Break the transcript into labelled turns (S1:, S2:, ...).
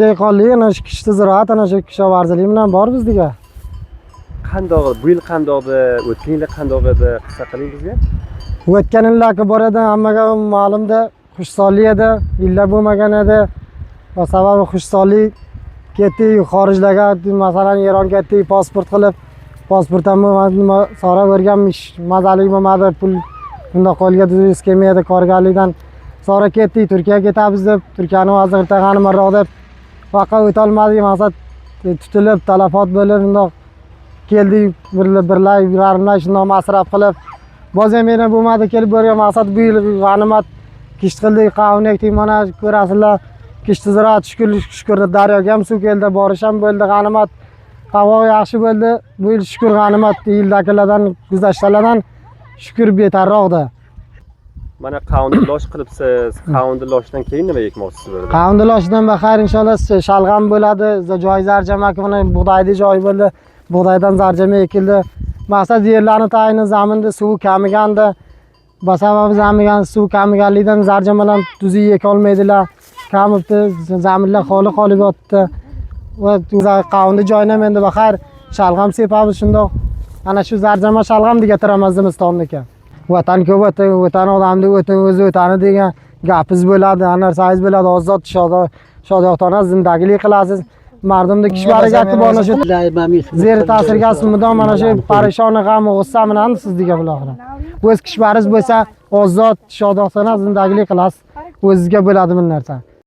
S1: Dehqonlik ana shu kishda ziroat ana shu kishovarzilik bilan bor bizga.
S2: Qandoq, bu yil qandoqdi, o'tgan yil qandoq edi, qissa qiling bizga.
S1: O'tgan yillarga bor edi, hammaga ma'lumda xushsonlik edi, yillar bo'lmagan edi. Va sababi xushsonlik ketdik xorijlarga, masalan Eronga ketdik pasport qilib, pasportdan nima so'rab o'rganmish, mazali bo'lmadi, pul bunda qo'lga tuzish kelmaydi korgarlikdan. Sonra ketdik Turkiyaga ketamiz deb, Turkiyani hozir tag'animaroq deb faqat o'ta olmadik, maqsad tutilib, talafot bo'lib, bundoq keldik birlar shundoq masraf qilib, boz ham yana bo'lmadi, kelib bo'lgan maqsad bu yil g'animat kisht qildik, qavun ekdik, mana ko'rasizlar. Kishti ziroat shukr daryoga ham suv keldi, borish ham bo'ldi, g'animat havo yaxshi bo'ldi. Bu yil shukr g'animat yildagilardan, guzashtalardan shukr betarroqda.
S2: Mana qavunni losh qilibsiz. Qavunni loshdan keyin nima ekmoqchisiz bu yerda?
S1: Qavunni loshdan baxayr inshaalloh shalg'am bo'ladi, joy zarjama, mana bug'doyli joy bo'ldi. Bug'doydan zarjama ekildi. Maqsad yerlarni tayini zaminda suv kamigandi. Va sababi suv kamiganligidan zarjamalar tuziy eka olmaydilar. Kamibdi, zaminlar xoli qolib yotdi. Va qavunni joyini endi baxayr shalg'am sepamiz shundoq. Ana shu zarjama shalg'am degan tiramiz Zimistonniki. Vatan ko'p, vatan odamni o'zi o'tani degan gapiz bo'ladi, har narsangiz bo'ladi, ozod shodoqona zindagili qilasiz. Mardumni kishvarigati bor shu zer ta'sirga mudom mana shu parishon g'am g'ussa bilan siz degan buloqlar. O'z kishvaringiz bo'lsa, ozod shodoqona zindagili qilasiz. O'zizga bo'ladi bu narsa.